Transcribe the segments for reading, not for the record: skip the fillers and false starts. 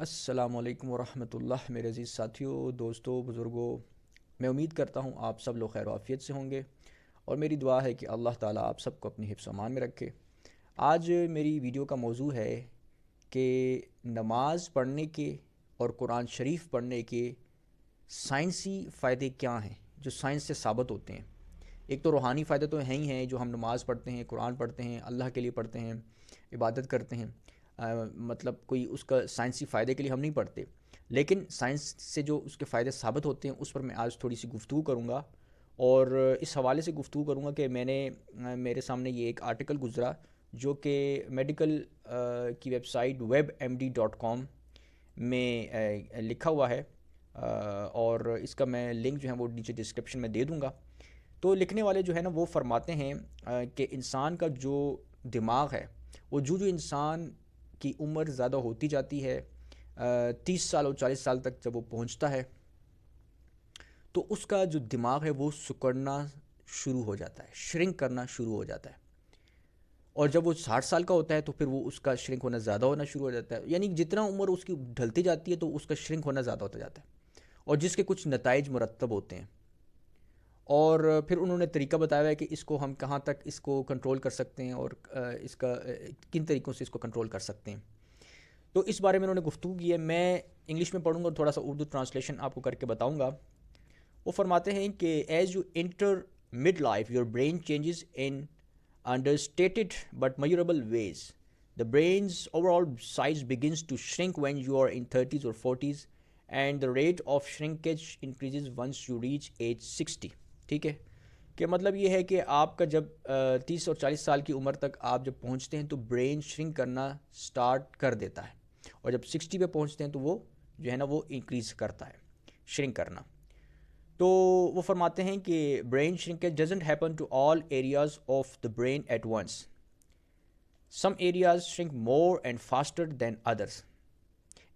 السلام علیکم ورحمۃ اللہ میرے عزیز ساتھیوں، دوستوں، بزرگوں، میں امید کرتا ہوں آپ سب لوگ خیر و عافیت سے ہوں گے، اور میری دعا ہے کہ اللہ تعالیٰ آپ سب کو اپنی حفظ و امان میں رکھے۔ آج میری ویڈیو کا موضوع ہے کہ نماز پڑھنے کے اور قرآن شریف پڑھنے کے سائنسی فائدے کیا ہیں جو سائنس سے ثابت ہوتے ہیں۔ ایک تو روحانی فائدے تو ہیں ہی ہیں، جو ہم نماز پڑھتے ہیں، قرآن پڑھتے ہیں، اللہ کے لیے پڑھتے ہیں، عبادت کرتے ہیں، مطلب کوئی اس کا سائنسی فائدے کے لیے ہم نہیں پڑھتے، لیکن سائنس سے جو اس کے فائدے ثابت ہوتے ہیں اس پر میں آج تھوڑی سی گفتگو کروں گا۔ اور اس حوالے سے گفتگو کروں گا کہ میں نے میرے سامنے یہ ایک آرٹیکل گزرا جو کہ میڈیکل کی ویب سائٹ WebMD.com میں لکھا ہوا ہے، اور اس کا میں لنک جو ہے وہ نیچے ڈسکرپشن میں دے دوں گا۔ تو لکھنے والے جو ہے نا وہ فرماتے ہیں کہ انسان کا جو دماغ ہے وہ جو انسان کی عمر زیادہ ہوتی جاتی ہے، 30 سال اور 40 سال تک جب وہ پہنچتا ہے تو اس کا جو دماغ ہے وہ سکڑنا شروع ہو جاتا ہے، شرنک کرنا شروع ہو جاتا ہے، اور جب وہ 60 سال کا ہوتا ہے تو پھر وہ اس کا شرنک ہونا زیادہ ہونا شروع ہو جاتا ہے، یعنی جتنا عمر اس کی ڈھلتی جاتی ہے تو اس کا شرنک ہونا زیادہ ہوتا جاتا ہے، اور جس کے کچھ نتائج مرتب ہوتے ہیں۔ اور پھر انہوں نے طریقہ بتایا ہے کہ اس کو ہم کہاں تک اس کو کنٹرول کر سکتے ہیں، اور اس کا کن طریقوں سے اس کو کنٹرول کر سکتے ہیں۔ تو اس بارے میں انہوں نے گفتگو کی ہے، میں انگلش میں پڑھوں گا اور تھوڑا سا اردو ٹرانسلیشن آپ کو کر کے بتاؤں گا۔ وہ فرماتے ہیں کہ as you enter mid life your brain changes in understated but measurable ways. The brain's overall size begins to shrink when you are in 30s اور 40s and the rate of shrinkage increases once you reach age 60۔ ٹھیک ہے، کہ مطلب یہ ہے کہ آپ کا جب 30 اور 40 سال کی عمر تک آپ جب پہنچتے ہیں تو برین شرنک کرنا سٹارٹ کر دیتا ہے، اور جب 60 پہ پہنچتے ہیں تو وہ جو ہے نا وہ انکریز کرتا ہے شرنک کرنا۔ تو وہ فرماتے ہیں کہ brain shrinkage doesn't happen to all areas of the brain at once, some areas shrink more and faster than others,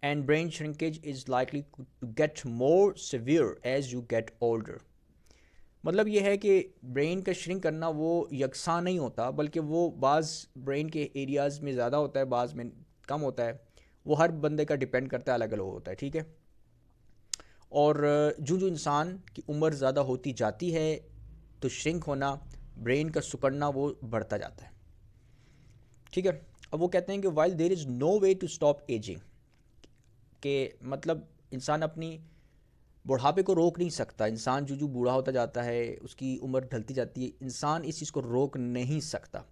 and brain shrinkage is likely to get more severe as you get older. مطلب یہ ہے کہ brain کا shrink کرنا وہ یکساں نہیں ہوتا، بلکہ وہ بعض برین کے ایریاز میں زیادہ ہوتا ہے، بعض میں کم ہوتا ہے، وہ ہر بندے کا ڈیپینڈ کرتا ہے، الگ الگ ہوتا ہے۔ ٹھیک ہے، اور جو انسان کی عمر زیادہ ہوتی جاتی ہے تو شرنک ہونا، برین کا سکڑنا وہ بڑھتا جاتا ہے۔ ٹھیک ہے، اب وہ کہتے ہیں کہ while there is no way to stop aging, کہ مطلب انسان اپنی بڑھاپے کو روک نہیں سکتا، انسان جو بوڑھا ہوتا جاتا ہے، اس کی عمر ڈھلتی جاتی ہے، انسان اس چیز کو روک نہیں سکتا۔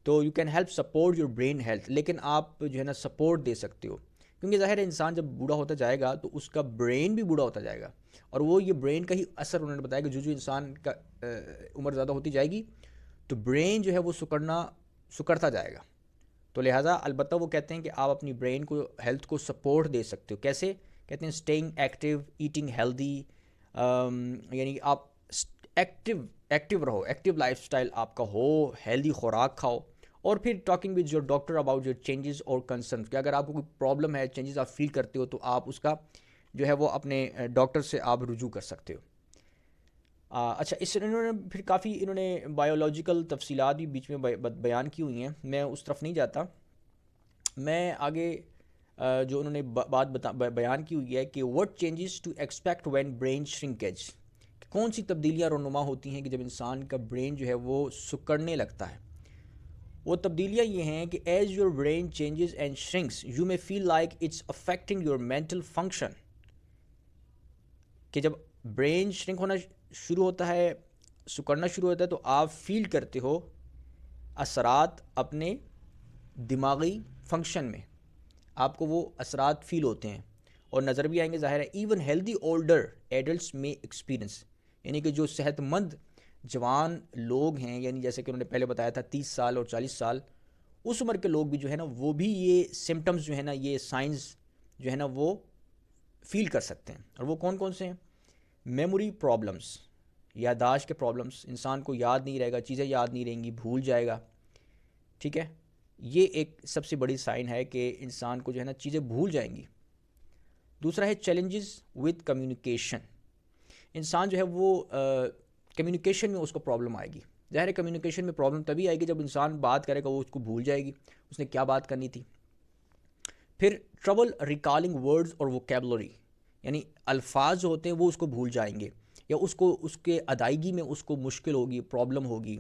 تو you can help support your brain health, لیکن آپ جو ہے نا سپورٹ دے سکتے ہو، کیونکہ ظاہر ہے انسان جب بوڑھا ہوتا جائے گا تو اس کا برین بھی بوڑھا ہوتا جائے گا، اور وہ یہ برین کا ہی اثر انہوں نے بتایا کہ جو انسان کا عمر زیادہ ہوتی جائے گی تو برین جو ہے وہ سکڑتا جائے گا۔ تو لہٰذا البتہ وہ کہتے ہیں کہ آپ اپنی برین کو، ہیلتھ کو سپورٹ دے سکتے ہو۔ کیسے؟ کہتے ہیں اسٹیئنگ ایکٹیو، ایٹنگ ہیلدی، یعنی آپ ایکٹیو رہو، ایکٹیو لائف سٹائل آپ کا ہو، ہیلدی خوراک کھاؤ، اور پھر talking with your doctor about your changes اور کنسرنس، کہ اگر آپ کو کوئی پرابلم ہے، چینجز آپ فیل کرتے ہو تو آپ اس کا جو ہے وہ اپنے ڈاکٹر سے آپ رجوع کر سکتے ہو۔ اچھا، اس انہوں نے پھر کافی انہوں نے بایولوجیکل تفصیلات بھی بیچ میں بیان کی ہوئی ہیں، میں اس طرف نہیں جاتا، میں آگے جو انہوں نے بات بیان کی ہوئی ہے کہ what changes to expect when brain shrinkage، کون سی تبدیلیاں رونما ہوتی ہیں کہ جب انسان کا برین جو ہے وہ سکڑنے لگتا ہے۔ وہ تبدیلیاں یہ ہیں کہ as your brain changes and shrinks you may feel like it's affecting your mental function، کہ جب برین شرنک ہونا شروع ہوتا ہے، سکڑنا شروع ہوتا ہے، تو آپ فیل کرتے ہو اثرات اپنے دماغی فنکشن میں، آپ کو وہ اثرات فیل ہوتے ہیں اور نظر بھی آئیں گے، ظاہر ہے۔ ایون ہیلدی اولڈر ایڈلٹس میں ایکسپیرئنس، یعنی کہ جو صحت مند جوان لوگ ہیں، یعنی جیسے کہ انہوں نے پہلے بتایا تھا 30 سال اور 40 سال، اس عمر کے لوگ بھی جو ہے نا وہ بھی یہ سمٹمز جو ہے نا، یہ سائنز جو ہے نا وہ فیل کر سکتے ہیں۔ اور وہ کون کون سے ہیں؟ میموری پرابلمس، یادداشت کے پرابلمس، انسان کو یاد نہیں رہے گا، چیزیں یاد نہیں رہیں گی، بھول جائے گا۔ ٹھیک ہے، یہ ایک سب سے بڑی سائن ہے کہ انسان کو جو ہے نا چیزیں بھول جائیں گی۔ دوسرا ہے چیلنجز ود کمیونیکیشن، انسان جو ہے وہ کمیونیکیشن میں اس کو پرابلم آئے گی۔ ظاہر ہے کمیونیکیشن میں پرابلم تبھی آئے گی جب انسان بات کرے گا وہ اس کو بھول جائے گی، اس نے کیا بات کرنی تھی۔ پھر ٹربل ریکالنگ ورڈز اور ووکیبلری، یعنی الفاظ جو ہوتے ہیں وہ اس کو بھول جائیں گے، یا اس کو اس کے ادائیگی میں اس کو مشکل ہوگی، پرابلم ہوگی،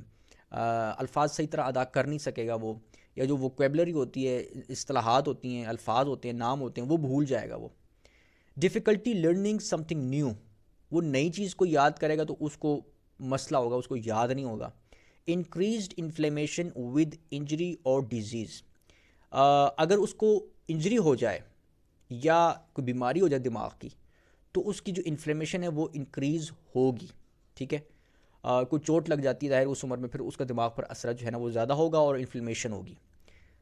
الفاظ صحیح طرح ادا کر نہیں سکے گا وہ، یا جو ووکیبلری ہوتی ہے، اصطلاحات ہوتی ہیں، الفاظ ہوتے ہیں، نام ہوتے ہیں، وہ بھول جائے گا وہ۔ Difficulty learning some thing new, وہ نئی چیز کو یاد کرے گا تو اس کو مسئلہ ہوگا، اس کو یاد نہیں ہوگا۔ انکریزڈ انفلیمیشن ود انجری اور ڈیزیز، اگر اس کو انجری ہو جائے یا کوئی بیماری ہو جائے دماغ کی، تو اس کی جو انفلیمیشن ہے وہ انکریز ہوگی، ٹھیک ہے۔ کوئی چوٹ لگ جاتی ہے ظاہر اس عمر میں، پھر اس کا دماغ پر اثر جو ہے نا وہ زیادہ ہوگا اور انفلیمیشن ہوگی۔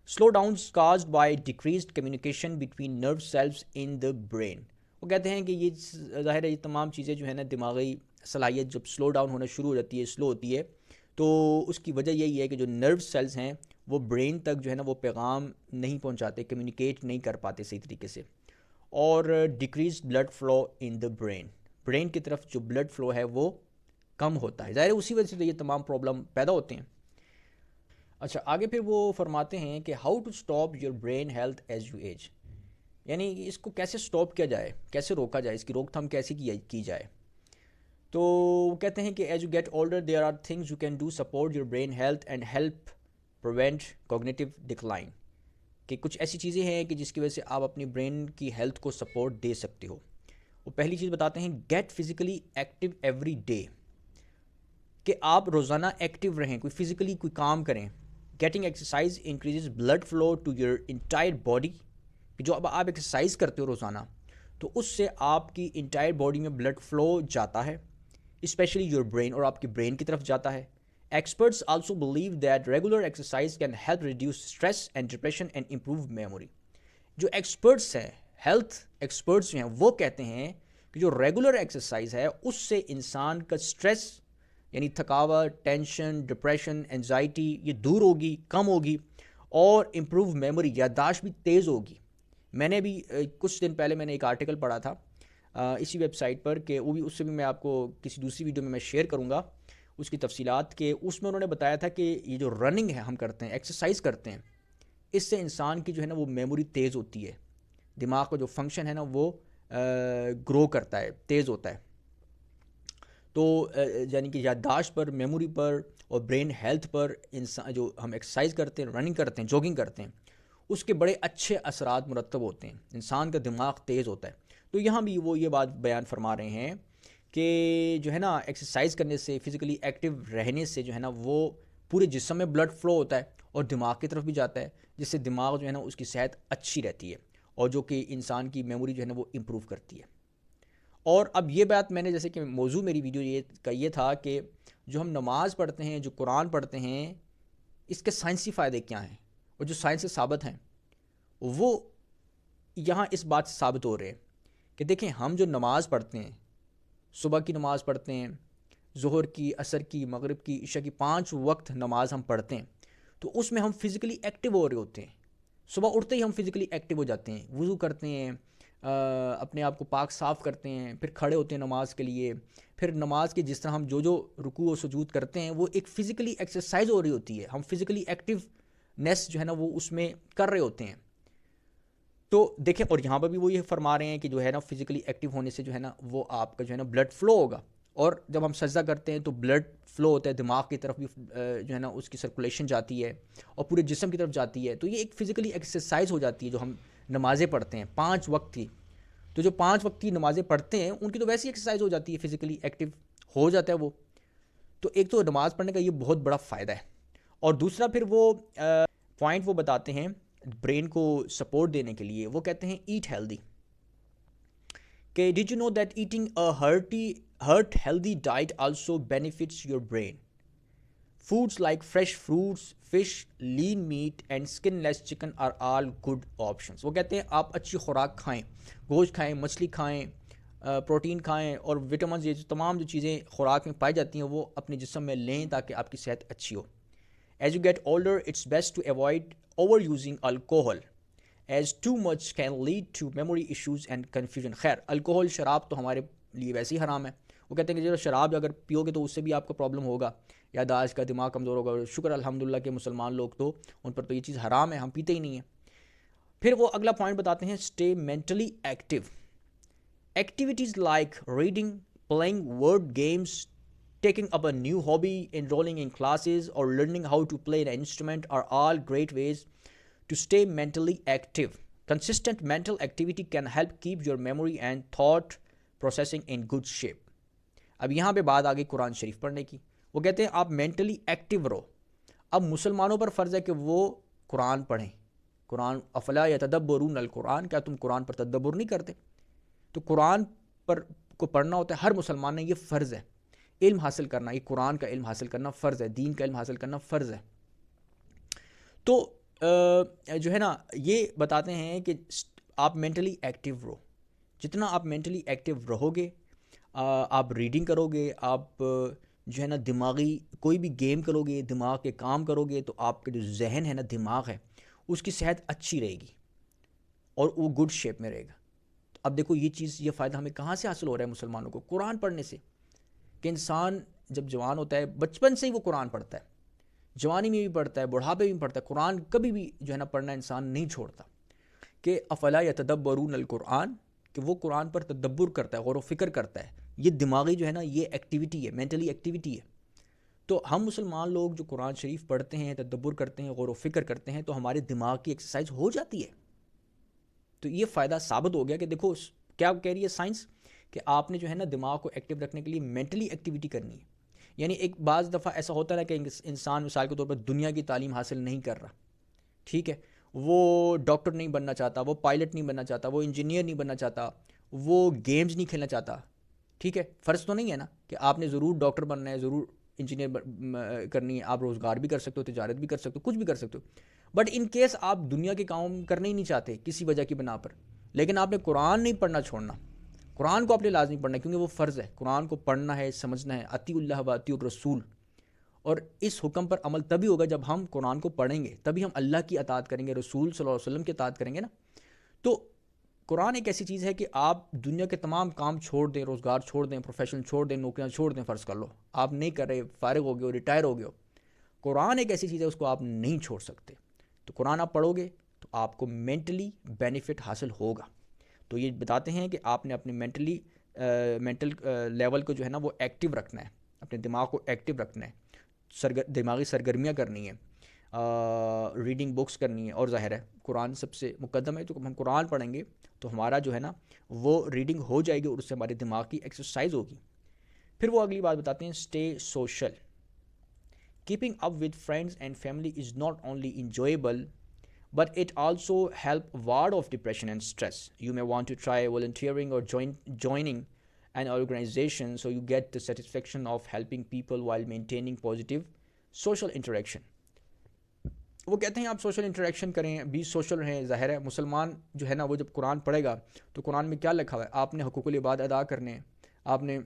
Slowdowns caused by decreased communication between nerve cells in the brain, وہ کہتے ہیں کہ یہ ظاہر ہے یہ تمام چیزیں جو ہے نا دماغی صلاحیت جب سلو ڈاؤن ہونا شروع ہو جاتی ہے، سلو ہوتی ہے، تو اس کی وجہ یہی ہے کہ جو نرو سیلز ہیں وہ برین تک جو ہے نا وہ پیغام نہیں پہنچاتے، کمیونیکیٹ نہیں کر پاتے صحیح طریقے سے، اور decrease blood flow in the brain, brain کی طرف جو بلڈ فلو ہے وہ کم ہوتا ہے، ظاہر ہے اسی وجہ سے تو یہ تمام پرابلم پیدا ہوتے ہیں۔ اچھا آگے پھر وہ فرماتے ہیں کہ how to stop your brain health as you age, یعنی اس کو کیسے اسٹاپ کیا جائے، کیسے روکا جائے، اس کی روک تھام کیسے کی جائے۔ تو وہ کہتے ہیں کہ as you get older there are things you can do support your brain health and help prevent cognitive decline, کہ کچھ ایسی چیزیں ہیں کہ جس کی وجہ سے آپ اپنی برین کی ہیلتھ کو سپورٹ دے سکتے ہو۔ وہ پہلی چیز بتاتے ہیں get physically active every day, کہ آپ روزانہ ایکٹیو رہیں، کوئی فزیکلی کوئی کام کریں۔ Getting exercise increases blood flow to your entire body, کہ جو اب آپ ایکسرسائز کرتے ہو روزانہ تو اس سے آپ کی انٹائر باڈی میں بلڈ فلو جاتا ہے، اسپیشلی یور برین، اور آپ کی برین کی طرف جاتا ہے۔ Experts also believe that regular exercise can help reduce stress and depression and improve memory, جو ایکسپرٹس ہیں، ہیلتھ ایکسپرٹس جو ہیں وہ کہتے ہیں کہ جو ریگولر ایکسرسائز ہے اس سے انسان کا اسٹریس یعنی تھکاوٹ، ٹینشن، ڈپریشن، انزائٹی یہ دور ہوگی، کم ہوگی، اور امپروو میموری، یادداشت بھی تیز ہوگی۔ میں نے بھی کچھ دن پہلے میں نے ایک آرٹیکل پڑھا تھا اسی ویب سائٹ پر، کہ وہ بھی اس سے بھی میں آپ کو کسی دوسری ویڈیو میں شیئر کروں گا اس کی تفصیلات، کہ اس میں انہوں نے بتایا تھا کہ یہ جو رننگ ہے ہم کرتے ہیں، ایکسرسائز کرتے ہیں، اس سے انسان کی جو ہے نا وہ میموری تیز ہوتی ہے، دماغ کا جو فنکشن ہے نا وہ گرو کرتا ہے، تیز ہوتا ہے، تو یعنی کہ یادداشت پر، میموری پر اور برین ہیلتھ پر انسان جو ہم ایکسرسائز کرتے ہیں، رننگ کرتے ہیں، جوگنگ کرتے ہیں، اس کے بڑے اچھے اثرات مرتب ہوتے ہیں، انسان کا دماغ تیز ہوتا ہے۔ تو یہاں بھی وہ یہ بات بیان فرما رہے ہیں کہ جو ہے نا ایکسرسائز کرنے سے، فزیکلی ایکٹیو رہنے سے جو ہے نا وہ پورے جسم میں بلڈ فلو ہوتا ہے اور دماغ کی طرف بھی جاتا ہے، جس سے دماغ جو ہے نا اس کی صحت اچھی رہتی ہے، اور جو کہ انسان کی میموری جو ہے نا وہ امپروو کرتی ہے۔ اور اب یہ بات میں نے جیسے کہ موضوع میری ویڈیو یہ تھا کہ جو ہم نماز پڑھتے ہیں، جو قرآن پڑھتے ہیں، اس کے سائنسی فائدے کیا ہیں، اور جو سائنس سے ثابت ہیں وہ یہاں اس بات سے ثابت ہو رہے ہیں کہ دیکھیں ہم جو نماز پڑھتے ہیں، صبح کی نماز پڑھتے ہیں، ظہر کی، عصر کی، مغرب کی، عشاء کی 5 وقت نماز ہم پڑھتے ہیں، تو اس میں ہم فزیکلی ایکٹیو ہو رہے ہوتے ہیں، صبح اٹھتے ہی ہم فزیکلی ایکٹیو ہو جاتے ہیں، وضو کرتے ہیں، اپنے آپ کو پاک صاف کرتے ہیں، پھر کھڑے ہوتے ہیں نماز کے لیے، پھر نماز کے جس طرح ہم جو رکوع و سجود کرتے ہیں وہ ایک فزیکلی ایکسرسائز ہو رہی ہوتی ہے، ہم فزیکلی ایکٹیونیس جو ہے نا وہ اس میں کر رہے ہوتے ہیں۔ تو دیکھیں، اور یہاں پر بھی وہ یہ فرما رہے ہیں کہ جو ہے نا فزیکلی ایکٹیو ہونے سے جو ہے نا وہ آپ کا جو ہے نا بلڈ فلو ہوگا، اور جب ہم سجدہ کرتے ہیں تو بلڈ فلو ہوتا ہے، دماغ کی طرف بھی جو ہے نا اس کی سرکولیشن جاتی ہے اور پورے جسم کی طرف جاتی ہے، تو یہ ایک فزیکلی ایکسرسائز ہو جاتی ہے جو ہم نمازیں پڑھتے ہیں 5 وقت کی۔ تو جو 5 وقت کی نمازیں پڑھتے ہیں ان کی تو ویسی ایکسرسائز ہو جاتی ہے، فزیکلی ایکٹیو ہو جاتا ہے وہ۔ تو ایک تو نماز پڑھنے کا یہ بہت بڑا فائدہ ہے، اور دوسرا پھر وہ پوائنٹ وہ بتاتے ہیں برین کو سپورٹ دینے کے لیے، وہ کہتے ہیں ایٹ ہیلدی، کہ did you know that eating a heart healthy diet also benefits your brain, foods like fresh fruits, fish, lean meat and skinless chicken are all good options. وہ کہتے ہیں آپ اچھی خوراک کھائیں، گوشت کھائیں، مچھلی کھائیں، پروٹین کھائیں، اور وٹامنز، یہ تمام جو چیزیں خوراک میں پائی جاتی ہیں وہ اپنے جسم میں لیں تاکہ آپ کی صحت اچھی ہو۔ As you get older it's best to avoid overusing alcohol as too much can lead to memory issues and confusion. خیر الکوہل، شراب تو ہمارے لیے ویسے ہی حرام ہے، وہ کہتے ہیں کہ جو شراب اگر پیو گے تو اس سے بھی آپ کو پرابلم ہوگا، یادداشت کا، دماغ کمزور ہوگا۔ شکر الحمدللہ کہ مسلمان لوگ تو ان پر تو یہ چیز حرام ہے، ہم پیتے ہی نہیں ہیں۔ پھر وہ اگلا پوائنٹ بتاتے ہیں stay mentally active. Activities like reading, playing word games, taking up a new hobby, enrolling in classes, or learning how to play an instrument are all great ways to stay mentally active. Consistent mental activity can help keep your memory and thought processing in good shape. اب یہاں پہ بات آگئی قرآن شریف پڑھنے کی. وہ کہتے ہیں آپ مینٹلی ایکٹیو رہو. اب مسلمانوں پر فرض ہے کہ وہ قرآن پڑھیں. قرآن افلا یتدبرون القرآن, کیا تم قرآن پر تدبر نہیں کرتے؟ تو قرآن پر کو پڑھنا ہوتا ہے ہر مسلمان نے, یہ فرض ہے. علم حاصل کرنا, یہ قرآن کا علم حاصل کرنا فرض ہے, دین کا علم حاصل کرنا فرض ہے. تو جو ہے نا یہ بتاتے ہیں کہ آپ مینٹلی ایکٹیو رہو. جتنا آپ مینٹلی ایکٹیو رہو گے, آپ ریڈنگ کرو گے, آپ جو ہے نا دماغی کوئی بھی گیم کرو گے, دماغ کے کام کرو گے, تو آپ کا جو ذہن ہے نا, دماغ ہے, اس کی صحت اچھی رہے گی اور وہ گڈ شیپ میں رہے گا. تو اب دیکھو یہ چیز, یہ فائدہ ہمیں کہاں سے حاصل ہو رہا ہے مسلمانوں کو؟ قرآن پڑھنے سے. کہ انسان جب جوان ہوتا ہے بچپن سے ہی وہ قرآن پڑھتا ہے, جوانی میں بھی پڑھتا ہے, بڑھاپے میں بھی پڑھتا ہے. قرآن کبھی بھی جو ہے نا پڑھنا انسان نہیں چھوڑتا. کہ افلا یتدبرون القرآن, کہ وہ قرآن پر تدبر کرتا ہے, غور و فکر کرتا ہے. یہ دماغی جو ہے نا یہ ایکٹیویٹی ہے, مینٹلی ایکٹیویٹی ہے. تو ہم مسلمان لوگ جو قرآن شریف پڑھتے ہیں, تدبر کرتے ہیں, غور و فکر کرتے ہیں, تو ہمارے دماغ کی ایکسرسائز ہو جاتی ہے. تو یہ فائدہ ثابت ہو گیا کہ دیکھو کیا کہہ رہی ہے سائنس, کہ آپ نے جو ہے نا دماغ کو ایکٹیو رکھنے کے لیے مینٹلی ایکٹیویٹی کرنی ہے. یعنی ایک بعض دفعہ ایسا ہوتا ہے کہ انسان مثال کے طور پر دنیا کی تعلیم حاصل نہیں کر رہا, ٹھیک ہے, وہ ڈاکٹر نہیں بننا چاہتا, وہ پائلٹ نہیں بننا چاہتا, وہ انجینئر نہیں بننا چاہتا, وہ گیمز نہیں کھیلنا چاہتا, ٹھیک ہے. فرض تو نہیں ہے نا کہ آپ نے ضرور ڈاکٹر بننا ہے, ضرور انجینئر کرنی ہے. آپ روزگار بھی کر سکتے ہو, تجارت بھی کر سکتے ہو, کچھ بھی کر سکتے ہو. بٹ ان کیس آپ دنیا کے کام کرنے ہی نہیں چاہتے کسی وجہ کی بنا پر, لیکن آپ نے قرآن نہیں پڑھنا چھوڑنا. قرآن کو آپ نے لازمی پڑھنا ہے, کیونکہ وہ فرض ہے. قرآن کو پڑھنا ہے, سمجھنا ہے. اطیعوا اللہ و اطیعوا الرسول. اور اس حکم پر عمل تبھی ہوگا جب ہم قرآن کو پڑھیں گے, تبھی ہم اللہ کی اطاعت کریں گے, رسول صلی اللہ علیہ وسلم کی اطاعت کریں گے نا. تو قرآن ایک ایسی چیز ہے کہ آپ دنیا کے تمام کام چھوڑ دیں, روزگار چھوڑ دیں, پروفیشن چھوڑ دیں, نوکریاں چھوڑ دیں, فرض کر لو آپ نہیں کر رہے, فارغ ہو گئے ہو, ریٹائر ہو گئے ہو, قرآن ایک ایسی چیز ہے اس کو آپ نہیں چھوڑ سکتے. تو قرآن آپ پڑھو گے تو آپ کو مینٹلی بینیفٹ حاصل ہوگا. تو یہ بتاتے ہیں کہ آپ نے اپنے مینٹل لیول کو جو ہے نا وہ ایکٹیو رکھنا ہے, اپنے دماغ کو ایکٹیو رکھنا ہے, دماغی سرگرمیاں کرنی ہیں, ریڈنگ بکس کرنی ہے. اور ظاہر ہے قرآن سب سے مقدم ہے, تو ہم قرآن پڑھیں گے تو ہمارا جو ہے نا وہ ریڈنگ ہو جائے گی اور اس سے ہمارے دماغ کی ایکسرسائز ہوگی. پھر وہ اگلی بات بتاتے ہیں stay social. Keeping up with friends and family is not only enjoyable but it also help ward off depression and stress. You may want to try volunteering or joining an organization so you get the satisfaction of helping people while maintaining positive social interaction. وہ کہتے ہیں آپ social interaction کریں, بھی social رہیں. ظاہر ہے مسلمان جو ہے نا وہ جب قرآن پڑھے گا تو قرآن میں کیا لکھا ہوا ہے, آپ نے حقوق العباد ادا کرنے ہیں, آپ نے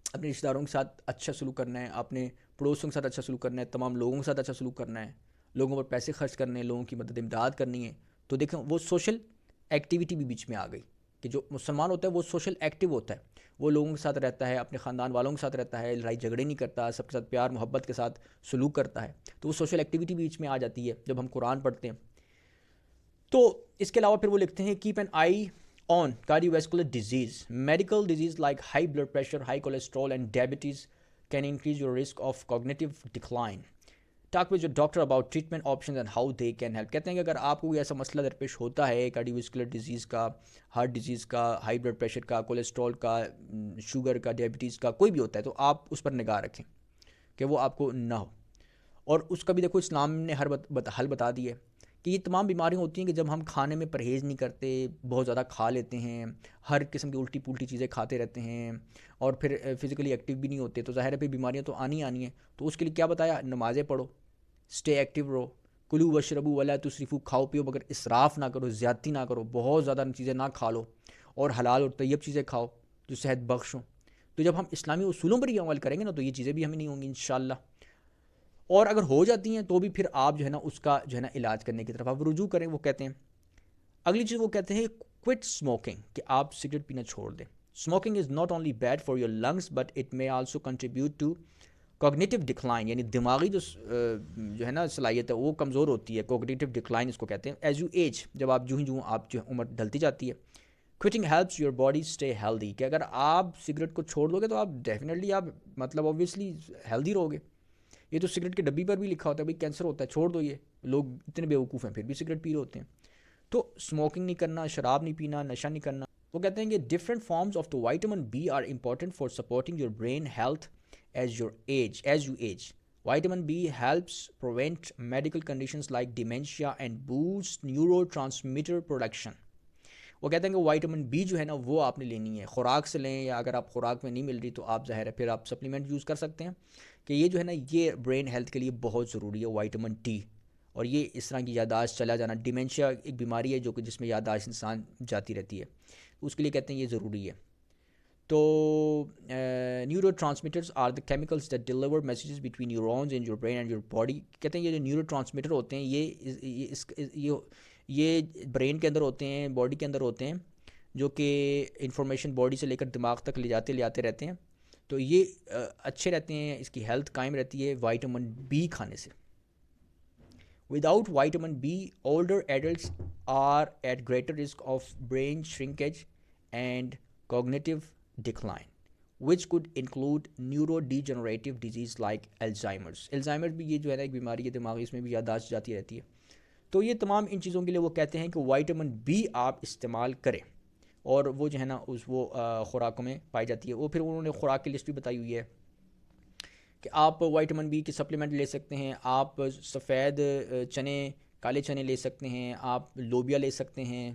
اپنے رشتہ داروں کے ساتھ اچھا سلوک کرنا ہے, آپ نے پڑوسیوں کے ساتھ اچھا سلوک کرنا ہے, تمام لوگوں کے ساتھ اچھا سلوک کرنا ہے, لوگوں پر پیسے خرچ کرنے, لوگوں کی مدد امداد کرنی ہے. تو دیکھیں وہ سوشل ایکٹیویٹی بھی بیچ میں آ گئی کہ جو مسلمان ہوتا ہے وہ سوشل ایکٹیو ہوتا ہے, وہ لوگوں کے ساتھ رہتا ہے, اپنے خاندان والوں کے ساتھ رہتا ہے, لڑائی جھگڑے نہیں کرتا, سب کے ساتھ پیار محبت کے ساتھ سلوک کرتا ہے. تو وہ سوشل ایکٹیویٹی بیچ میں آ جاتی ہے جب ہم قرآن پڑھتے ہیں. تو اس کے علاوہ پھر وہ لکھتے ہیں keep an eye on cardiovascular disease. Medical diseases like high blood pressure, high cholesterol and diabetes can increase your risk of cognitive decline. Talk with your doctor about treatment options and how they can help. کہتے ہیں کہ اگر آپ کو کوئی ایسا مسئلہ درپیش ہوتا ہے کارڈیوویسکولر ڈیزیز کا, ہارٹ ڈیزیز کا, ہائی بلڈ پریشر کا, کولیسٹرول کا, شوگر کا, ڈائبٹیز کا, کوئی بھی ہوتا ہے, تو آپ اس پر نگاہ رکھیں کہ وہ آپ کو نہ ہو. اور اس کا بھی دیکھو اسلام نے ہر حل بتا دی ہے کہ یہ تمام بیماریاں ہوتی ہیں کہ جب ہم کھانے میں پرہیز نہیں کرتے, بہت زیادہ کھا لیتے ہیں, ہر قسم کی الٹی پلٹی چیزیں کھاتے رہتے ہیں, اور پھر فزیکلی ایکٹیو بھی نہیں ہوتے, تو ظاہر ہے پھر بیماریاں تو آنی ہیں. تو اس کے لیے کیا بتایا, نمازیں پڑھو, اسٹے ایکٹیو رہو, کلو وشربو ولا تسرفو, کھاؤ پیو مگر اسراف نہ کرو, زیادتی نہ کرو, بہت زیادہ چیزیں نہ کھا لو, اور حلال اور طیب چیزیں کھاؤ جو صحت بخش ہوں. تو جب ہم اسلامی اصولوں پر یہ عمل کریں گے نا تو یہ چیزیں بھی ہمیں نہیں ہوں گی انشاءاللہ. اور اگر ہو جاتی ہیں تو بھی پھر آپ جو ہے نا اس کا جو ہے نا علاج کرنے کی طرف آپ رجوع کریں. وہ کہتے ہیں اگلی چیز, وہ کہتے ہیں کوئٹ اسموکنگ, کہ آپ سگریٹ پینا چھوڑ دیں. Smoking is not only bad for your lungs but it may also contribute to cognitive decline یعنی دماغی جو ہے نا صلاحیت ہے وہ کمزور ہوتی ہے. کوگنیٹیو ڈکلائن اس کو کہتے ہیں. ایز یو ایج, جب آپ جو آپ جو عمر ڈھلتی جاتی ہے. Quitting helps your body stay healthy, کہ اگر آپ سگریٹ کو چھوڑ دو گے تو آپ ڈیفینیٹلی آپ مطلب اوبویسلی ہیلدی رہو گے. یہ تو سگریٹ کے ڈبی پر بھی لکھا ہوتا ہے بھائی کینسر ہوتا ہے, چھوڑ دو. یہ لوگ اتنے بیوقوف ہیں پھر بھی سگریٹ پی رہے ہوتے ہیں. تو اسموکنگ نہیں کرنا, شراب نہیں پینا, نشہ نہیں کرنا. وہ کہتے ہیں کہ different forms of the vitamin B are important for supporting your brain health as you age. Vitamin B helps prevent medical conditions like dementia and boosts neurotransmitter production. وہ کہتے ہیں کہ وائٹامن بی جو ہے نا وہ آپ نے لینی ہے, خوراک سے لیں, یا اگر آپ خوراک میں نہیں مل رہی تو آپ ظاہر ہے پھر آپ سپلیمنٹ یوز کر سکتے ہیں. کہ یہ جو ہے نا یہ برین ہیلتھ کے لیے بہت ضروری ہے وائٹامن ٹی. اور یہ اس طرح کی یادداشت چلا جانا, ڈیمینشیا ایک بیماری ہے جو کہ جس میں یادداشت انسان جاتی رہتی ہے, اس کے لیے کہتے ہیں یہ ضروری ہے. تو neurotransmitters are the chemicals that deliver messages between neurons in your brain and your body. کہتے ہیں یہ جو نیورو ٹرانسمیٹر ہوتے ہیں یہ برین کے اندر ہوتے ہیں, باڈی کے اندر ہوتے ہیں, جو کہ انفارمیشن باڈی سے لے کر دماغ تک لے آتے رہتے ہیں. تو یہ اچھے رہتے ہیں, اس کی ہیلتھ قائم رہتی ہے وائٹامن بی کھانے سے. Without vitamin B, older adults are at greater risk of brain shrinkage and cognitive decline, which could include neurodegenerative disease like Alzheimer's. Alzheimer's بھی یہ جو ہے نا ایک بیماری ہے دماغی, اس میں بھی یادداشت جاتی رہتی ہے. تو یہ تمام ان چیزوں کے لیے وہ کہتے ہیں کہ وائٹامن بی آپ استعمال کریں, اور وہ جو ہے نا وہ خوراکوں میں پائی جاتی ہے. وہ پھر انہوں نے خوراک کی لسٹ بھی بتائی ہوئی ہے کہ آپ وائٹامن بی کے سپلیمنٹ لے سکتے ہیں. آپ سفید چنے, کالے چنے لے سکتے ہیں, آپ لوبیا لے سکتے ہیں,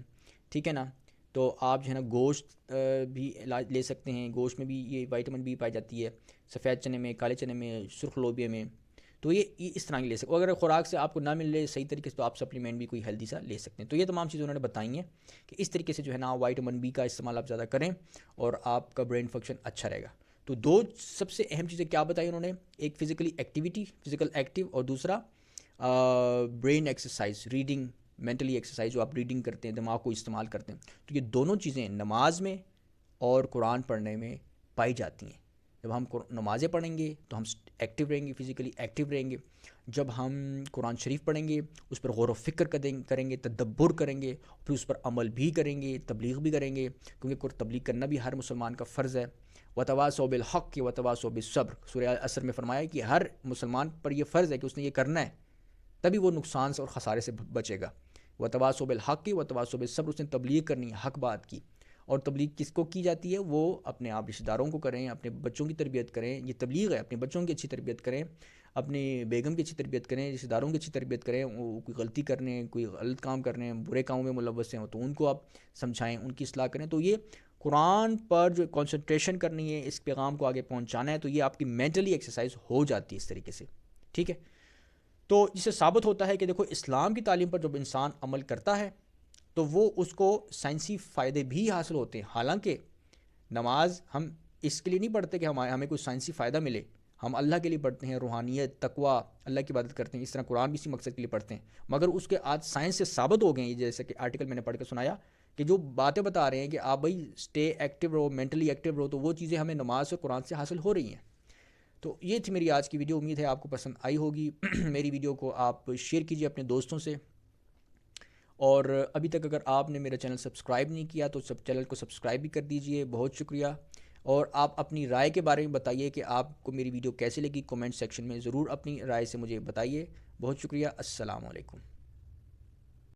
ٹھیک ہے نا. تو آپ جو ہے نا گوشت بھی لے سکتے ہیں, گوشت میں بھی یہ وائٹامن بی پائی جاتی ہے, سفید چنے میں, کالے چنے میں, سرخ لوبیا میں. تو یہ اس طرح کی لے سکتے ہیں. اگر خوراک سے آپ کو نہ مل رہے صحیح طریقے سے تو آپ سپلیمنٹ بھی کوئی ہیلدی سا لے سکتے ہیں. تو یہ تمام چیزیں انہوں نے بتائی ہیں کہ اس طریقے سے جو ہے نا وائٹامن بی کا استعمال آپ زیادہ کریں اور آپ کا برین فنکشن اچھا رہے گا. تو دو سب سے اہم چیزیں کیا بتائی انہوں نے, ایک فزیکل ایکٹیو, اور دوسرا brain exercise, reading, mentally exercise, جو آپ ریڈنگ کرتے ہیں, دماغ کو استعمال کرتے ہیں. تو یہ دونوں چیزیں نماز میں اور قرآن پڑھنے میں پائی جاتی ہیں. جب ہم نمازیں پڑھیں گے تو ہم ایکٹیو رہیں گے, فزیکلی ایکٹیو رہیں گے. جب ہم قرآن شریف پڑھیں گے اس پر غور و فکر کریں گے, تدبر کریں گے, پھر اس پر عمل بھی کریں گے, تبلیغ بھی کریں گے, کیونکہ تبلیغ کرنا بھی ہر مسلمان کا فرض ہے. وتواصوا بالحق وتواصوا بالصبر, سورہ عصر میں فرمایا کہ ہر مسلمان پر یہ فرض ہے کہ اس نے یہ کرنا ہے, تبھی وہ نقصان سے اور خسارے سے بچے گا. وتواصوا بالحق وتواصوا بالصبر, اس نے تبلیغ کرنی ہے, حق بات کی. اور تبلیغ کس کو کی جاتی ہے, وہ اپنے آپ رشتہ داروں کو کریں, اپنے بچوں کی تربیت کریں. یہ تبلیغ ہے, اپنے بچوں کی اچھی تربیت کریں, اپنی بیگم کی اچھی تربیت کریں, رشتہ داروں کی اچھی تربیت کریں. وہ کوئی غلطی کرنے, کوئی غلط کام کرنے, برے کاموں میں ملوث ہیں تو ان کو آپ سمجھائیں, ان کی اصلاح کریں. تو یہ قرآن پر جو کنسنٹریشن کرنی ہے, اس پیغام کو آگے پہنچانا ہے, تو یہ آپ کی مینٹلی ایکسرسائز ہو جاتی ہے اس طریقے سے, ٹھیک ہے. تو جس سے ثابت ہوتا ہے کہ دیکھو اسلام کی تعلیم پر جب انسان عمل کرتا ہے تو وہ اس کو سائنسی فائدے بھی حاصل ہوتے ہیں. حالانکہ نماز ہم اس کے لیے نہیں پڑھتے کہ ہمیں کوئی سائنسی فائدہ ملے, ہم اللہ کے لیے پڑھتے ہیں, روحانیت, تقوی, اللہ کی عبادت کرتے ہیں. اس طرح قرآن بھی اسی مقصد کے لیے پڑھتے ہیں, مگر اس کے آج سائنس سے ثابت ہو گئے ہیں, جیسے کہ آرٹیکل میں نے پڑھ کے سنایا کہ جو باتیں بتا رہے ہیں کہ آپ بھائی اسٹے ایکٹیو رہو, مینٹلی ایکٹیو رہو, تو وہ چیزیں ہمیں نماز اور قرآن سے حاصل ہو رہی ہیں. تو یہ تھی میری آج کی ویڈیو, امید ہے آپ کو پسند آئی ہوگی. میری ویڈیو کو آپ شیئر کیجیے اپنے دوستوں سے, اور ابھی تک اگر آپ نے میرا چینل سبسکرائب نہیں کیا تو چینل کو سبسکرائب بھی کر دیجئے. بہت شکریہ. اور آپ اپنی رائے کے بارے میں بتائیے کہ آپ کو میری ویڈیو کیسے لگی, کومنٹ سیکشن میں ضرور اپنی رائے سے مجھے بتائیے. بہت شکریہ. السلام علیکم.